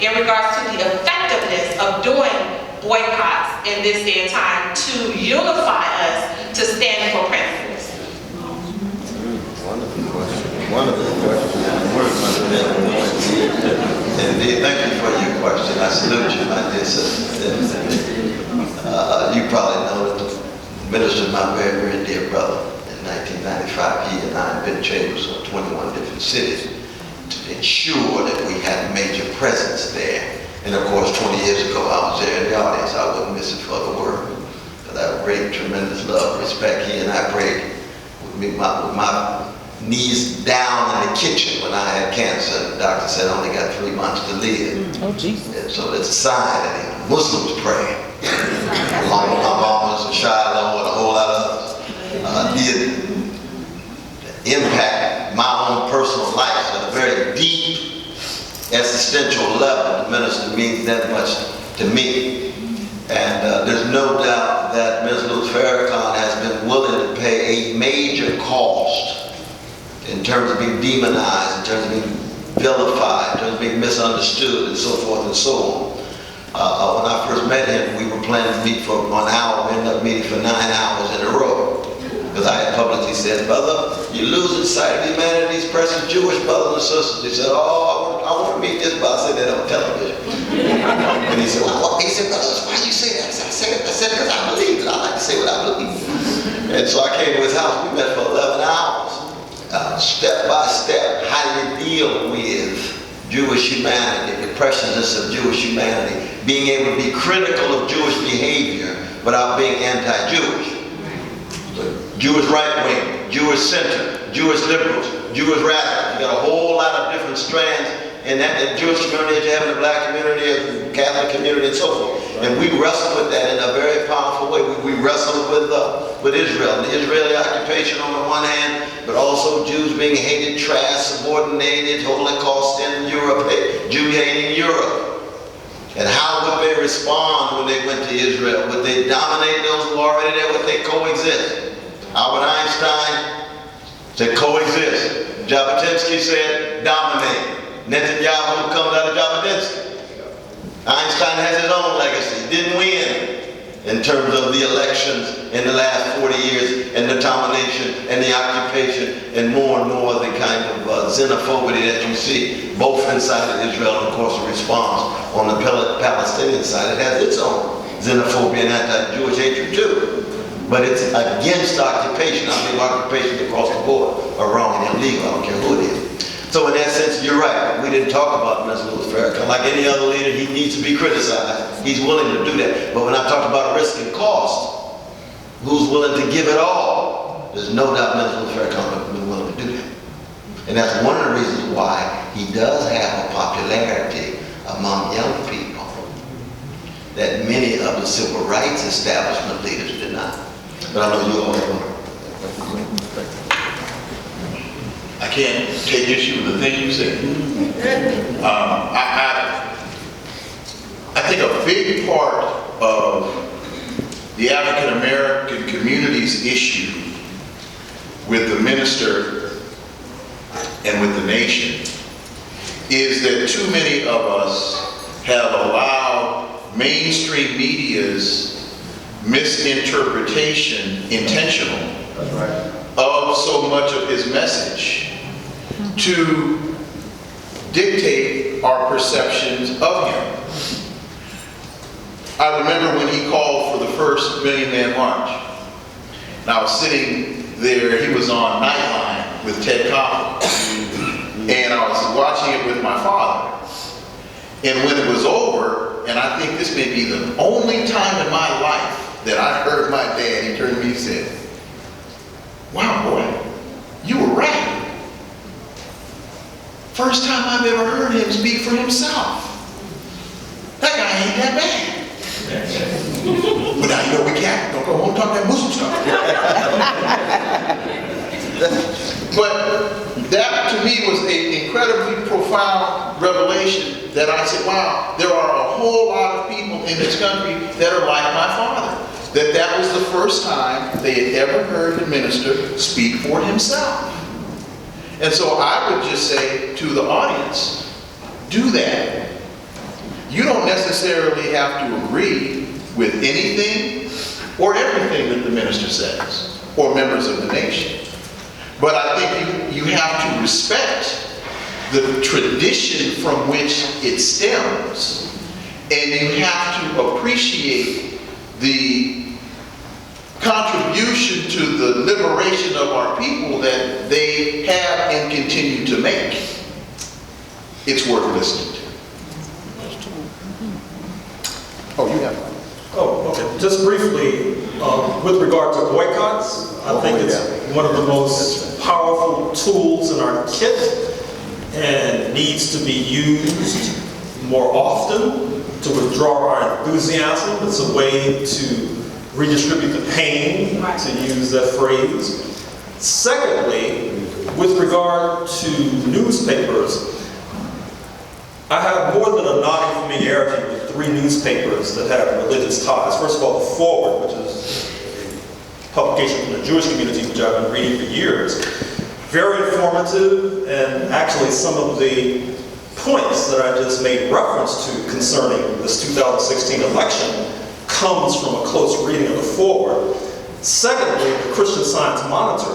in regards to the effectiveness of doing boycotts in this day and time to unify us to stand for principles? Wonderful question. Wonderful question. And thank you for your question. I salute you, my dear sister. You probably know that the minister, my very, very dear brother, in 1995, he and I had been chambers of 21 different cities to ensure that we had a major presence there. And of course, 20 years ago, I was there in the audience. I wouldn't miss it for the world. Because I have great, tremendous love, respect. He and I prayed with my knees down in the kitchen when I had cancer. The doctor said I only got 3 months to live. Oh, Jesus. And so it's a sign that Muslims pray. Along with my mamas and Shiloh and a whole lot of others. Did impact my own personal life at a very deep, existential level. The minister means that much to me. And there's no doubt that Ms. Luz Farrakhan has been willing to pay a major cost in terms of being demonized, in terms of being vilified, in terms of being misunderstood, and so forth and so on. When I first met him, we were planning to meet for 1 hour. We ended up meeting for 9 hours in a row. Because I had publicly said, brother, you're losing sight of humanity's precious Jewish brothers and sisters. He said, oh, I want to meet this, but I said that on television. And he said, well, he said, brother, why you say that? I said because I believe it. I like to say what I believe. And so I came to his house. We met for 11 hours. Step by step, how do you deal with Jewish humanity, the preciousness of Jewish humanity, being able to be critical of Jewish behavior without being anti-Jewish. Jewish right-wing, Jewish center, Jewish liberals, Jewish radicals. You got a whole lot of different strands in that Jewish community, as you have in the black community, the Catholic community, and so forth. And we wrestle with that in a very powerful way. We wrestle with Israel, the Israeli occupation on the one hand, but also Jews being hated, trashed, subordinated, Holocaust in Europe, Jew-hating Europe. And how would they respond when they went to Israel? Would they dominate those who are already there? Would they coexist? Albert Einstein said coexist. Jabotinsky said dominate. Netanyahu comes out of Jabotinsky. Einstein has his own legacy. Didn't win in terms of the elections in the last 40 years and the domination and the occupation and more of the kind of xenophobia that you see both inside of Israel and of course the response on the Palestinian side. It has its own xenophobia and anti-Jewish hatred too. But it's against occupation. I think occupations across the board are wrong and illegal. I don't care who it is. So in that sense, you're right. We didn't talk about Ms. Luz Farrakhan. Like any other leader, he needs to be criticized. He's willing to do that. But when I talk about risk and cost, who's willing to give it all? There's no doubt Ms. Luz Farrakhan has been willing to do that. And that's one of the reasons why he does have a popularity among young people that many of the civil rights establishment leaders did not. But I know you all have. I can't take issue with the thing you said. I think a big part of the African American community's issue with the minister and with the nation is that too many of us have allowed mainstream media's misinterpretation, intentional, of so much of his message to dictate our perceptions of him. I remember when he called for the first Million Man March. And I was sitting there, he was on Nightline with Ted Koppel. And I was watching it with my father. And when it was over, and I think this may be the only time in my life that I heard my dad, he turned to me and said, wow, boy, you were right. First time I've ever heard him speak for himself. That guy ain't that bad. But now you know we can't. Don't go home and talk that Muslim stuff. But that to me was an incredibly profound revelation that I said, wow, there are a whole lot of people in this country that are like my father. That was the first time they had ever heard a minister speak for himself. And so I would just say to the audience, do that. you don't necessarily have to agree with anything or everything that the minister says, or members of the nation. But I think you have to respect the tradition from which it stems, and you have to appreciate the contribution to the liberation of our people that they have and continue to make. It's worth listening to. Oh, you have one. Oh, okay. Just briefly, with regard to boycotts, I think it's one of the most powerful tools in our kit and needs to be used more often to withdraw our enthusiasm. It's a way to redistribute the pain, to use that phrase. Secondly, with regard to newspapers, I have more than a nodding familiarity with 3 newspapers that have religious ties. First of all, The Forward, which is a publication from the Jewish community, which I've been reading for years. Very informative, and actually some of the points that I just made reference to concerning this 2016 election comes from a close reading of The Forward. Secondly, the Christian Science Monitor,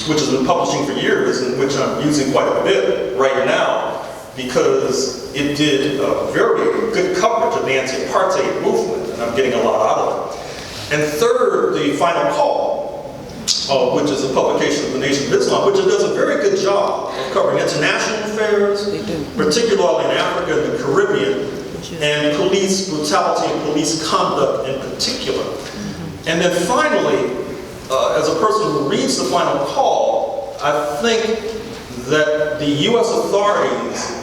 which has been publishing for years and which I'm using quite a bit right now, because it did very good coverage of the anti-apartheid movement, and I'm getting a lot out of it. And third, The Final Call, which is a publication of the Nation of Islam, which does a very good job of covering international affairs, particularly in Africa and the Caribbean, and police brutality and police conduct in particular. And then finally, as a person who reads The Final Call, I think that the U.S. authorities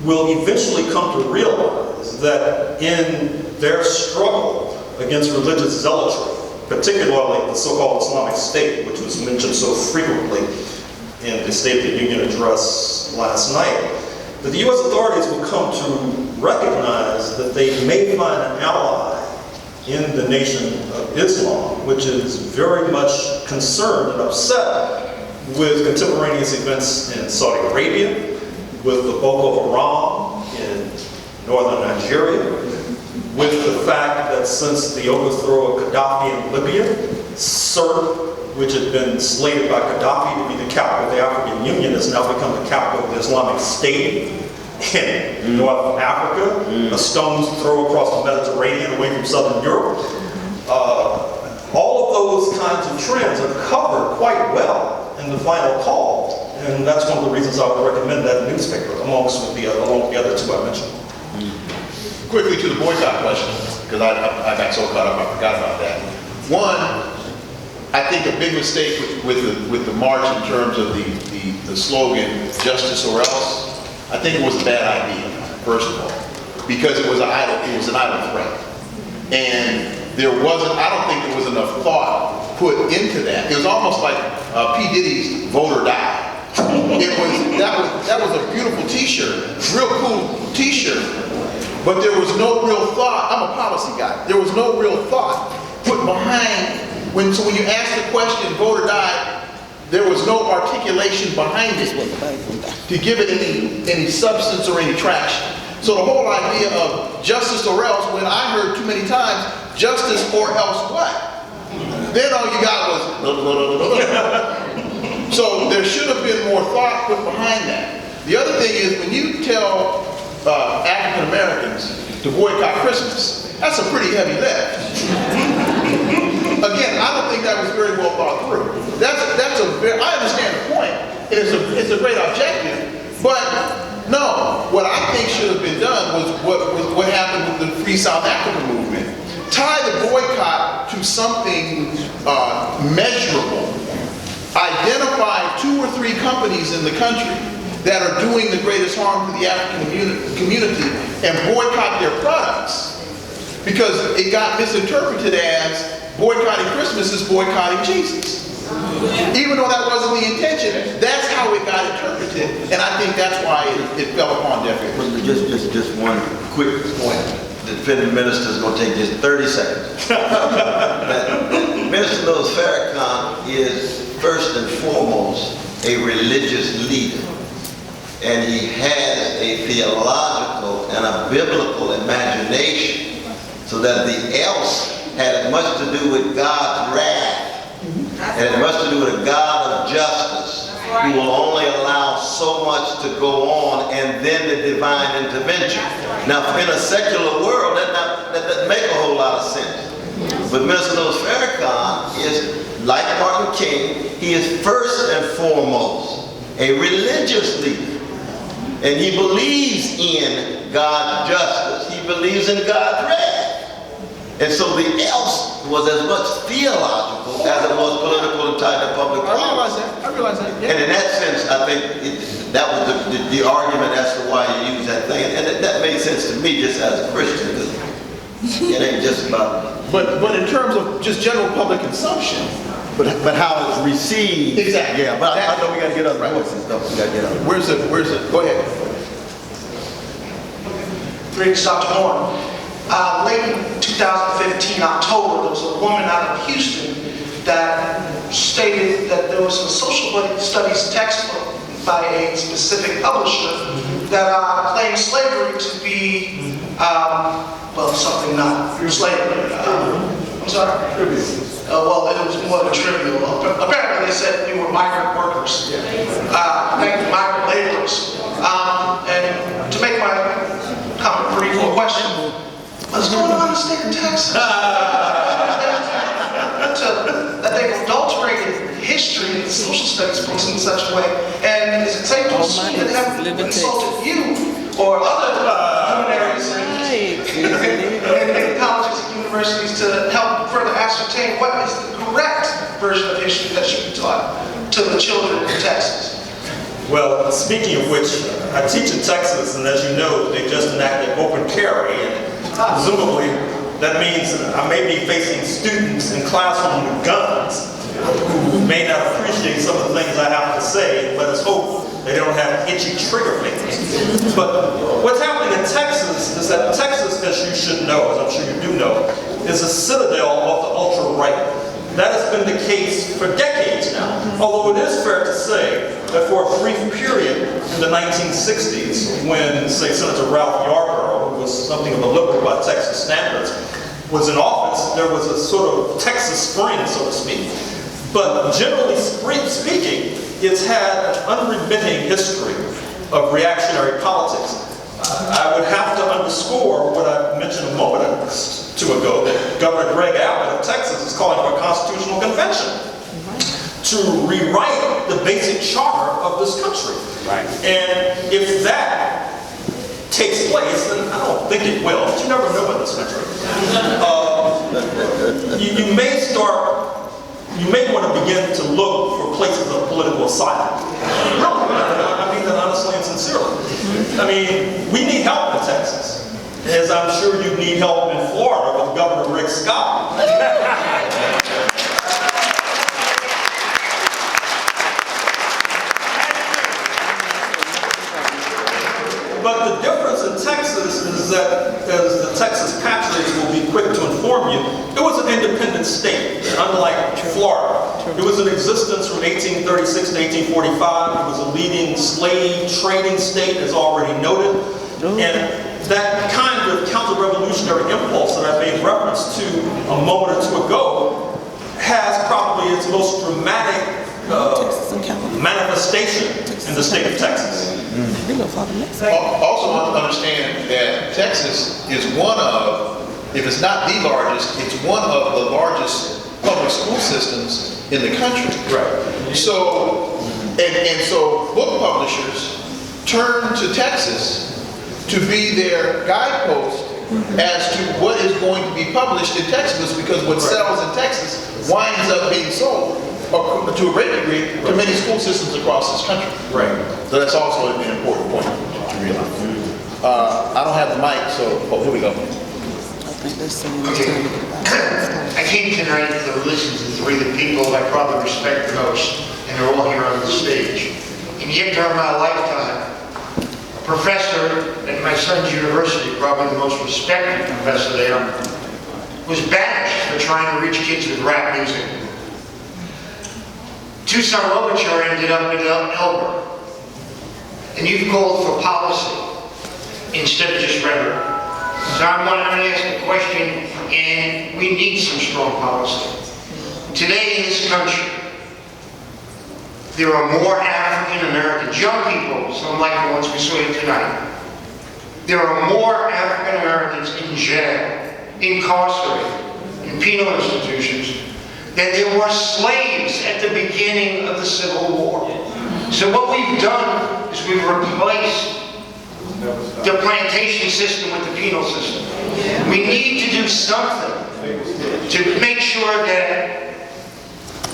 will eventually come to realize that in their struggle against religious zealotry, particularly the so-called Islamic State, which was mentioned so frequently in the State of the Union address last night, that the U.S. authorities will come to recognize that they may find an ally in the Nation of Islam, which is very much concerned and upset with contemporaneous events in Saudi Arabia, with the Boko Haram in northern Nigeria, with the fact that since the overthrow of Gaddafi in Libya, Sirte, which had been slated by Gaddafi to be the capital of the African Union, has now become the capital of the Islamic State in North Africa, a stone's throw across the Mediterranean away from Southern Europe. All of those kinds of trends are covered quite well in The Final Call, and that's one of the reasons I would recommend that newspaper, along with the other 2 I mentioned. Quickly to the boycott question, because I got so caught up I forgot about that. One, I think a big mistake with the march in terms of the slogan "Justice or Else," I think it was a bad idea. First of all, because it was an idle threat, and I don't think there was enough thought put into that. It was almost like P. Diddy's "Vote or Die." That was a beautiful T-shirt, real cool T-shirt, but there was no real thought. I'm a policy guy. There was no real thought put behind so when you ask the question "Vote or Die," there was no articulation behind it to give it any substance or any traction. So the whole idea of justice or else, when I heard too many times justice or else what, then all you got was so there should have been more thought put behind that. The other thing is, when you tell African Americans to boycott Christmas, that's a pretty heavy lift. Again, I don't think that was very well thought through. I understand the point. It's a great objective, but no. What I think should have been done was what happened with the Free South Africa movement. Tie the boycott to something measurable. Identify 2 or 3 companies in the country that are doing the greatest harm to the African community and boycott their products, because it got misinterpreted as boycotting Christmas is boycotting Jesus. Even though that wasn't the intention, that's how it got interpreted, and I think that's why it fell upon deaf ears. Just one quick point. The defending minister is going to take just 30 seconds. Minister Louis Farrakhan is first and foremost a religious leader. and he has a theological and a biblical imagination, so that the else had as much to do with God's wrath and as much to do with a God of justice who will only allow so much to go on and then the divine intervention. Now, in a secular world, that doesn't make a whole lot of sense. But Mr. Louis Farrakhan is, like Martin King, he is first and foremost a religious leader. And he believes in God's justice. He believes in God's wrath. And so the else was as much theological as it was political and tied to public policy. I realize that. Yeah. And in that sense, I think that was the argument as to why you use that thing. And that made sense to me just as a Christian. It ain't just about... But in terms of just general public consumption. But how it's received. Exactly. Yeah, but I know we got to get other voices though. We got to get other. Where's it? Go ahead. Greetings, Dr. Horne. Late in 2015, October, there was a woman out of Houston that stated that there was a social studies textbook by a specific publisher that claimed slavery to be, well, something not slavery. I'm sorry? Well, it was more than trivial. Apparently, they said we were migrant workers, migrant laborers. And to make my comment brief or question, what's going on in the state of Texas? That they've adulterated history and social studies books in such a way. And is it safe to assume that they haven't consulted you or other luminaries in colleges and universities to help further ascertain what is the correct version of history that should be taught to the children in Texas? Well, speaking of which, I teach in Texas, and as you know, they just enacted open carry, and presumably that means I may be facing students in classrooms with guns who may not appreciate some of the things I have to say. Let us hope they don't have itchy trigger fingers. But what's happening in Texas is that Texas, as you should know, as I'm sure you do know, is a citadel of the ultra-right. That has been the case for decades now. Although it is fair to say that for a brief period in the 1960s, when, say, Senator Ralph Yarborough, who was something of a liberal by Texas standards, was in office, there was a sort of Texas spring, so to speak. But generally speaking, it's had an unremitting history of reactionary politics. I would have to underscore what I mentioned a moment or two ago, that Governor Greg Abbott of Texas is calling for a constitutional convention to rewrite the basic charter of this country. Right. And if that takes place, and I don't think it will, but you never know in this country, you may want to begin to look for places of political asylum. Really, I mean that honestly and sincerely. I mean, we need help in Texas, as I'm sure you need help in Florida with Governor Rick Scott. But the difference in Texas is that, as the Texas Patriots will be quick to inform you, it was an independent state, unlike Florida. It was in existence from 1836 to 1845. It was a leading slave trading state, as already noted. And that kind of counter-revolutionary impulse that I made reference to a moment or two ago has probably its most dramatic manifestation in the state of Texas. Also understand that Texas is one of, if it's not the largest, it's one of the largest public school systems in the country. Right. So, and so book publishers turn to Texas to be their guidepost as to what is going to be published in Texas, because what sells in Texas winds up being sold, or to a great degree, to many school systems across this country. Right. So that's also an important point to realize. I don't have the mic, so here we go. Okay. I came tonight to listen to three of the people I probably respect the most, and they're all here on the stage. And yet during my lifetime, a professor at my son's university, probably the most respected professor there, was banished for trying to reach kids with rap music. Tucson Overture ended up in Elbert. and you've called for policy instead of just rhetoric. So I'm going to ask a question, and we need some strong policy. Today in this country, there are more African Americans, young people, some like the ones we saw here tonight. There are more African Americans in jail, incarcerated, in penal institutions, than there were slaves at the beginning of the Civil War. So what we've done is we've replaced the plantation system with the penal system. We need to do something to make sure that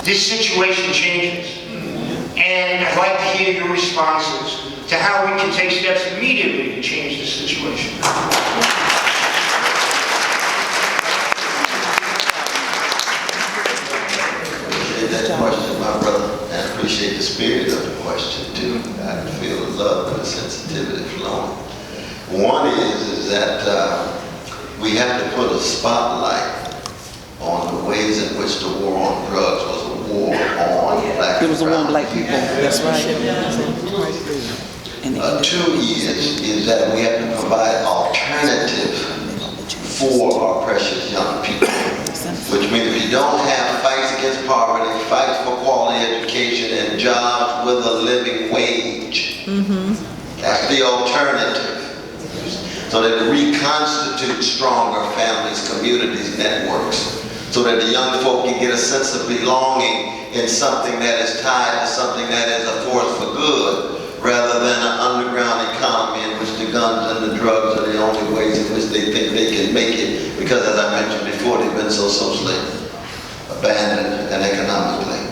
this situation changes. And I'd like to hear your responses to how we can take steps immediately to change this situation. That question, my brother, and I appreciate the spirit of the question too. I can feel the love and the sensitivity flowing. One is that we have to put a spotlight on the ways in which the war on drugs was a war on black. It was a war on black people. That's right. Two is that we have to provide alternative for our precious young people. Which means if you don't have fights against poverty, fights for quality education, and jobs with a living wage, that's the alternative. So that it reconstitutes stronger families, communities, networks, so that the young folk can get a sense of belonging in something that is tied to something that is a force for good, rather than an underground economy in which the guns and the drugs are the only ways in which they think they can make it, because as I mentioned before, they've been so socially abandoned and economically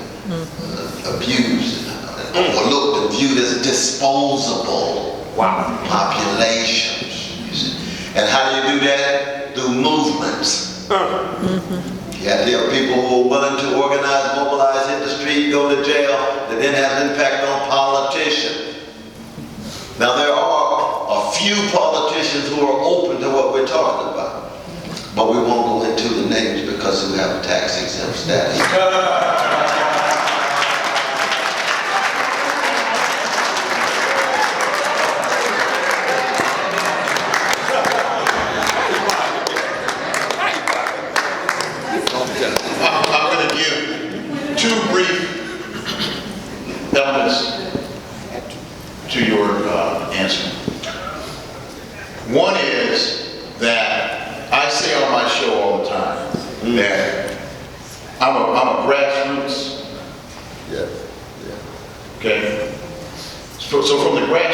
abused, and overlooked and viewed as disposable populations. And how do you do that? Through movements. Yeah, there are people who are willing to organize, mobilize, hit the street, go to jail, that then has an impact on politicians. Now there are a few politicians who are open to what we're talking about, but we won't go into the names because we have a tax exempt status. I'm going to give two brief elements to your answer. One is that I say on my show all the time that I'm a grassroots. Yeah. Okay. So from the grassroots.